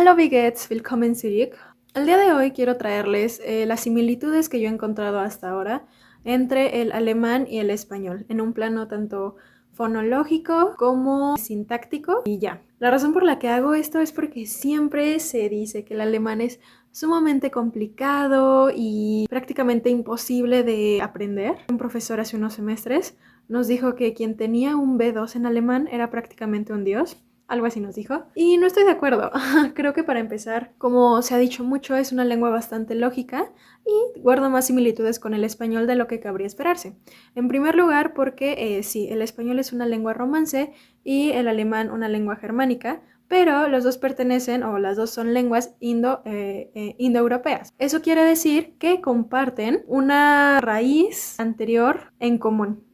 Hallo, wie geht's? Willkommen zurück. El día de hoy quiero traerles las similitudes que yo he encontrado hasta ahora entre el alemán y el español, en un plano tanto fonológico como sintáctico y ya. La razón por la que hago esto es porque siempre se dice que el alemán es sumamente complicado y prácticamente imposible de aprender. Un profesor hace unos semestres nos dijo que quien tenía un B2 en alemán era prácticamente un dios. Algo así nos dijo. Y no estoy de acuerdo. Creo que para empezar, como se ha dicho mucho, es una lengua bastante lógica y guarda más similitudes con el español de lo que cabría esperarse. En primer lugar, porque sí, el español es una lengua romance y el alemán una lengua germánica, pero los dos pertenecen, o las dos son lenguas indoeuropeas. Eso quiere decir que comparten una raíz anterior en común.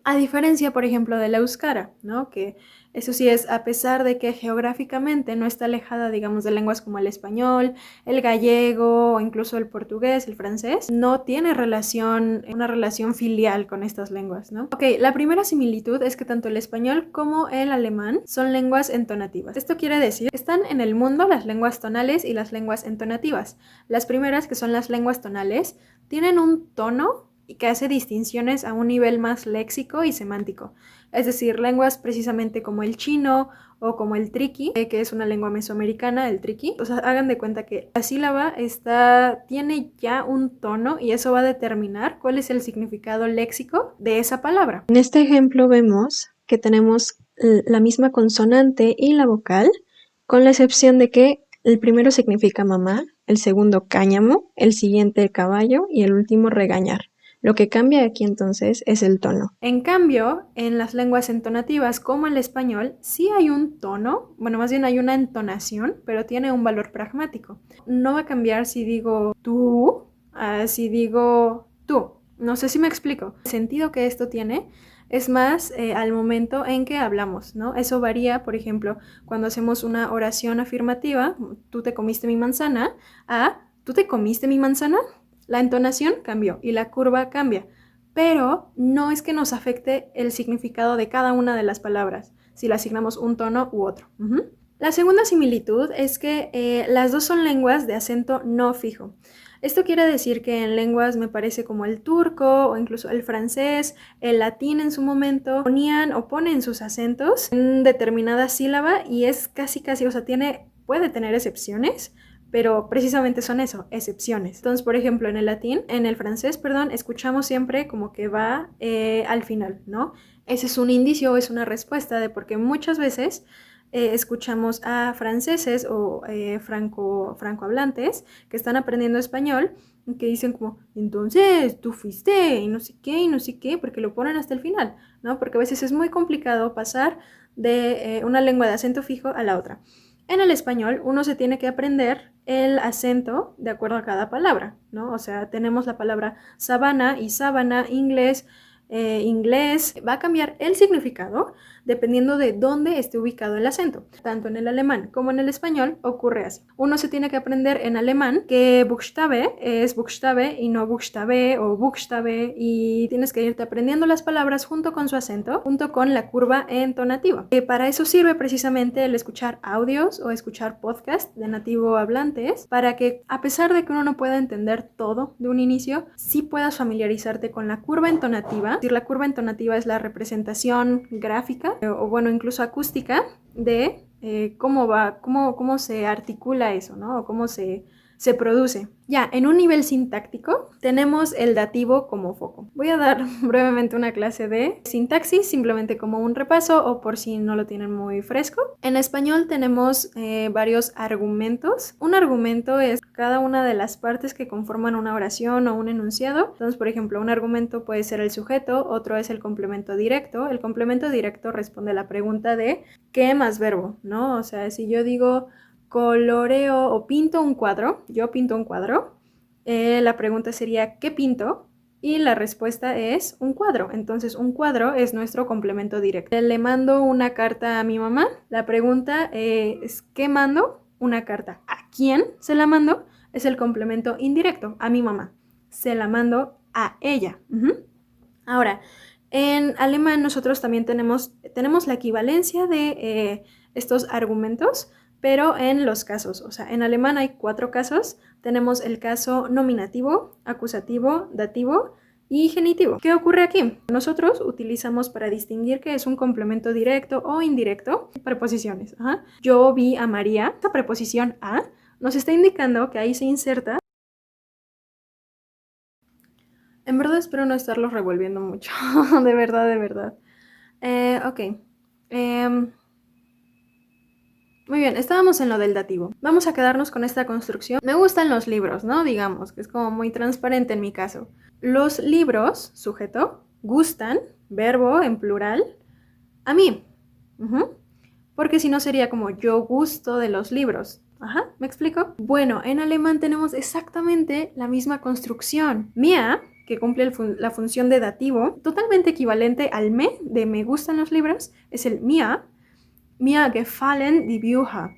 A diferencia, por ejemplo, del euskara, ¿no? Que eso sí es, a pesar de que geográficamente no está alejada, digamos, de lenguas como el español, el gallego o incluso el portugués, el francés, no tiene una relación filial con estas lenguas, ¿no? Ok, la primera similitud es que tanto el español como el alemán son lenguas entonativas. Esto quiere decir que están en el mundo las lenguas tonales y las lenguas entonativas. Las primeras, que son las lenguas tonales, tienen un tono y que hace distinciones a un nivel más léxico y semántico. Es decir, lenguas precisamente como el chino o como el triqui, que es una lengua mesoamericana, el triqui. O sea, hagan de cuenta que la sílaba tiene ya un tono y eso va a determinar cuál es el significado léxico de esa palabra. En este ejemplo vemos que tenemos la misma consonante y la vocal, con la excepción de que el primero significa mamá, el segundo cáñamo, el siguiente caballo y el último regañar. Lo que cambia aquí entonces es el tono. En cambio, en las lenguas entonativas como el español, sí hay un tono, bueno, más bien hay una entonación, pero tiene un valor pragmático. No va a cambiar si digo tú, si digo tú. No sé si me explico. El sentido que esto tiene es más al momento en que hablamos, ¿no? Eso varía, por ejemplo, cuando hacemos una oración afirmativa, tú te comiste mi manzana, a tú te comiste mi manzana. La entonación cambió y la curva cambia, pero no es que nos afecte el significado de cada una de las palabras, si le asignamos un tono u otro. La segunda similitud es que las dos son lenguas de acento no fijo. Esto quiere decir que en lenguas, me parece, como el turco o incluso el francés, el latín en su momento, ponían o ponen sus acentos en determinada sílaba y es casi, o sea, puede tener excepciones, pero precisamente son eso, excepciones. Entonces, por ejemplo, en el francés, perdón, escuchamos siempre como que va al final, ¿no? Ese es un indicio o es una respuesta de porque muchas veces escuchamos a franceses o francohablantes que están aprendiendo español y que dicen como, entonces, tú fuiste, y no sé qué, porque lo ponen hasta el final, ¿no? Porque a veces es muy complicado pasar de una lengua de acento fijo a la otra. En el español uno se tiene que aprender el acento de acuerdo a cada palabra, ¿no? O sea, tenemos la palabra sabana y sábana, inglés, va a cambiar el significado dependiendo de dónde esté ubicado el acento. Tanto en el alemán como en el español ocurre así. Uno se tiene que aprender en alemán que Buchstabe es Buchstabe y no Buchstabe o Buchstabe, y tienes que irte aprendiendo las palabras junto con su acento, junto con la curva entonativa. Para eso sirve precisamente el escuchar audios o escuchar podcasts de nativo hablantes, para que a pesar de que uno no pueda entender todo de un inicio, sí puedas familiarizarte con la curva entonativa. Es decir, la curva entonativa es la representación gráfica o bueno, incluso acústica de cómo se articula eso, ¿no? O cómo se produce. Ya, en un nivel sintáctico tenemos el dativo como foco. Voy a dar brevemente una clase de sintaxis, simplemente como un repaso o por si no lo tienen muy fresco. En español tenemos varios argumentos. Un argumento es cada una de las partes que conforman una oración o un enunciado. Entonces, por ejemplo, un argumento puede ser el sujeto, otro es el complemento directo. El complemento directo responde a la pregunta de ¿qué más verbo? ¿No? O sea, si yo digo coloreo o pinto un cuadro, yo pinto un cuadro, la pregunta sería ¿qué pinto? Y la respuesta es un cuadro. Entonces un cuadro es nuestro complemento directo. Le mando una carta a mi mamá. La pregunta es ¿qué mando? Una carta. ¿A quién se la mando? Es el complemento indirecto, a mi mamá. Se la mando a ella. Ahora, en alemán nosotros también tenemos la equivalencia de estos argumentos, pero en los casos. O sea, en alemán hay 4 casos. Tenemos el caso nominativo, acusativo, dativo y genitivo. ¿Qué ocurre aquí? Nosotros utilizamos para distinguir qué es un complemento directo o indirecto preposiciones. Yo vi a María. Esta preposición a nos está indicando que ahí se inserta. En verdad espero no estarlos revolviendo mucho. De verdad, de verdad. Ok. Muy bien, estábamos en lo del dativo. Vamos a quedarnos con esta construcción. Me gustan los libros, ¿no? Digamos, que es como muy transparente en mi caso. Los libros, sujeto, gustan, verbo en plural, a mí. Porque si no sería como yo gusto de los libros. ¿Me explico? Bueno, en alemán tenemos exactamente la misma construcción. Mir, que cumple la función de dativo, totalmente equivalente al me, de me gustan los libros, es el mir. Mir gefallen die Bücher.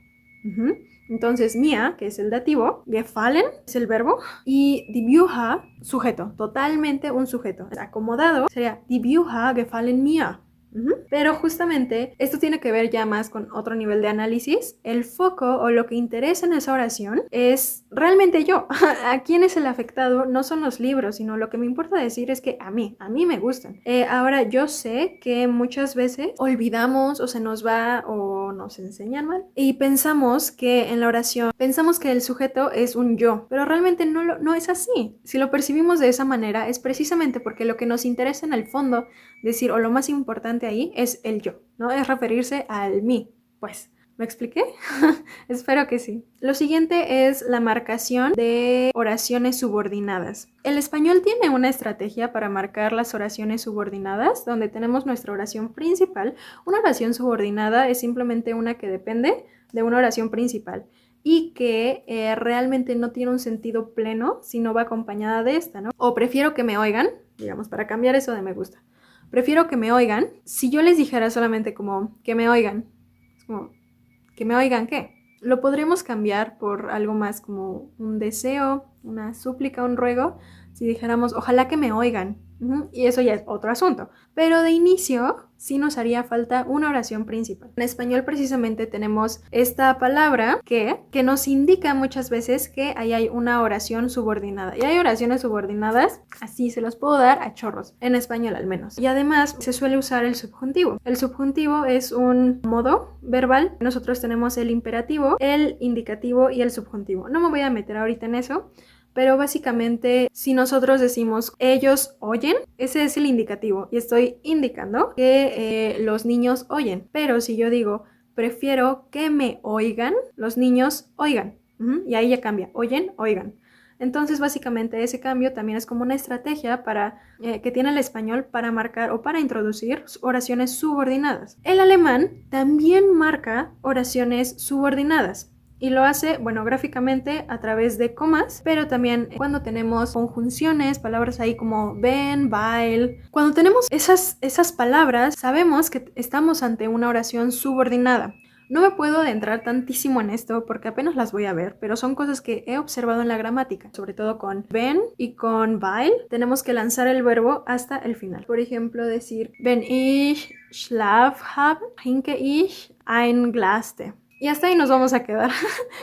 Entonces, mir, que es el dativo, gefallen es el verbo, y die Bücher, sujeto, totalmente un sujeto. Acomodado sería die Bücher gefallen mir. Pero justamente esto tiene que ver ya más con otro nivel de análisis. El foco o lo que interesa en esa oración es realmente yo. ¿A quién es el afectado? No son los libros, sino lo que me importa decir es que a mí me gustan. Ahora yo sé que muchas veces olvidamos o se nos va o nos enseñan mal y pensamos que en la oración, pensamos que el sujeto es un yo, pero realmente no es así. Si lo percibimos de esa manera es precisamente porque lo que nos interesa en el fondo decir, o lo más importante ahí es el yo, ¿no? Es referirse al mí, pues. ¿Me expliqué? Espero que sí. Lo siguiente es la marcación de oraciones subordinadas. El español tiene una estrategia para marcar las oraciones subordinadas, donde tenemos nuestra oración principal. Una oración subordinada es simplemente una que depende de una oración principal y que realmente no tiene un sentido pleno si no va acompañada de esta, ¿no? O prefiero que me oigan, digamos, para cambiar eso de me gusta. Prefiero que me oigan. Si yo les dijera solamente como que me oigan, es como, ¿que me oigan qué? Lo podremos cambiar por algo más como un deseo, una súplica, un ruego. Si dijéramos, ojalá que me oigan. Y eso ya es otro asunto. Pero de inicio, sí nos haría falta una oración principal. En español precisamente tenemos esta palabra que nos indica muchas veces que ahí hay una oración subordinada. Y hay oraciones subordinadas, así se los puedo dar a chorros, en español al menos. Y además se suele usar el subjuntivo. El subjuntivo es un modo verbal. Nosotros tenemos el imperativo, el indicativo y el subjuntivo. No me voy a meter ahorita en eso. Pero básicamente, si nosotros decimos ellos oyen, ese es el indicativo y estoy indicando que los niños oyen. Pero si yo digo prefiero que me oigan, los niños oigan. Y ahí ya cambia, oyen, oigan. Entonces básicamente ese cambio también es como una estrategia para, que tiene el español para marcar o para introducir oraciones subordinadas. El alemán también marca oraciones subordinadas. Y lo hace, bueno, gráficamente a través de comas, pero también cuando tenemos conjunciones, palabras ahí como ven, weil. Cuando tenemos esas palabras, sabemos que estamos ante una oración subordinada. No me puedo adentrar tantísimo en esto porque apenas las voy a ver, pero son cosas que he observado en la gramática, sobre todo con wenn y con weil. Tenemos que lanzar el verbo hasta el final. Por ejemplo, decir, wenn ich Schlaf habe, trinke ich ein Glas Tee. Y hasta ahí nos vamos a quedar.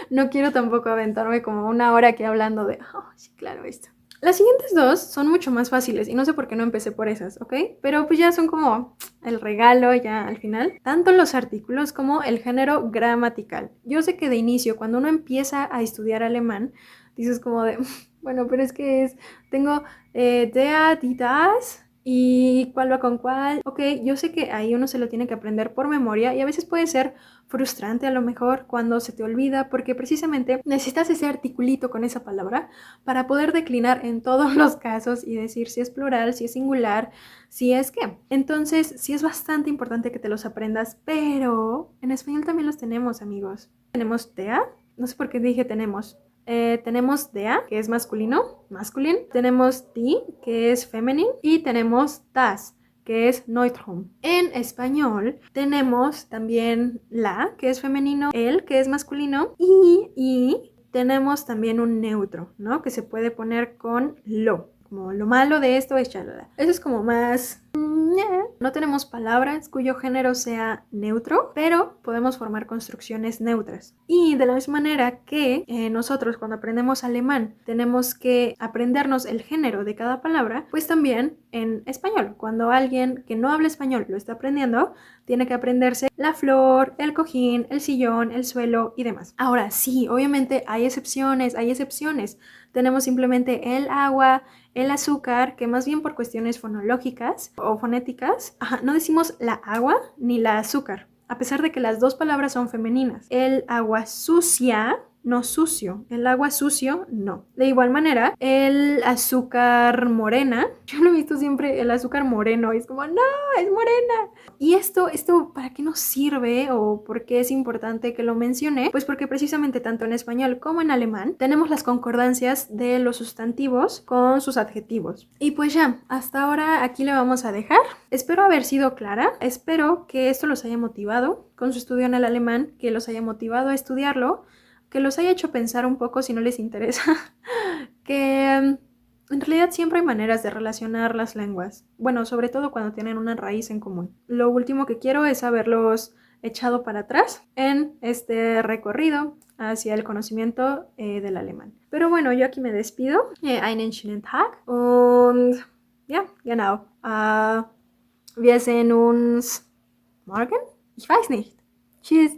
No quiero tampoco aventarme como una hora aquí hablando de, sí, claro, esto. Las siguientes dos son mucho más fáciles y no sé por qué no empecé por esas, ¿ok? Pero pues ya son como el regalo ya al final. Tanto los artículos como el género gramatical. Yo sé que de inicio, cuando uno empieza a estudiar alemán, dices como de, bueno, pero es que tengo der, die, das, y cuál va con cuál. Ok, yo sé que ahí uno se lo tiene que aprender por memoria y a veces puede ser frustrante a lo mejor cuando se te olvida porque precisamente necesitas ese articulito con esa palabra para poder declinar en todos los casos y decir si es plural, si es singular, si es qué. Entonces sí es bastante importante que te los aprendas, pero en español también los tenemos, amigos. Tenemos der, no sé por qué dije tenemos. Tenemos der, que es masculino, masculin. Tenemos die, que es femenino. Y tenemos das, que es Neutrum. En español tenemos también la, que es femenino, el, que es masculino, y tenemos también un neutro, ¿no? Que se puede poner con lo. Como lo malo de esto es chalala. Eso es como más No tenemos palabras cuyo género sea neutro, pero podemos formar construcciones neutras. Y de la misma manera que nosotros cuando aprendemos alemán tenemos que aprendernos el género de cada palabra, pues también en español, cuando alguien que no habla español lo está aprendiendo, tiene que aprenderse la flor, el cojín, el sillón, el suelo y demás. Ahora sí, obviamente hay excepciones, hay excepciones. Tenemos simplemente el agua, el azúcar, que más bien por cuestiones fonológicas o fonéticas, no decimos la agua ni la azúcar, a pesar de que las dos palabras son femeninas. El agua sucia, no sucio. El agua sucio, no. De igual manera, el azúcar morena, yo lo he visto siempre el azúcar moreno, y es como, no, es morena. Y esto, ¿para qué nos sirve o por qué es importante que lo mencione? Pues porque precisamente tanto en español como en alemán tenemos las concordancias de los sustantivos con sus adjetivos. Y pues ya, hasta ahora aquí le vamos a dejar. Espero haber sido clara, espero que esto los haya motivado con su estudio en el alemán, que los haya motivado a estudiarlo, que los haya hecho pensar un poco si no les interesa, que en realidad siempre hay maneras de relacionar las lenguas, bueno, sobre todo cuando tienen una raíz en común. Lo último que quiero es haberlos echado para atrás en este recorrido hacia el conocimiento del alemán. Pero bueno, yo aquí me despido. Einen schönen Tag und ja, genau. Wir sehen uns morgen? Ich weiß nicht. Tschüss.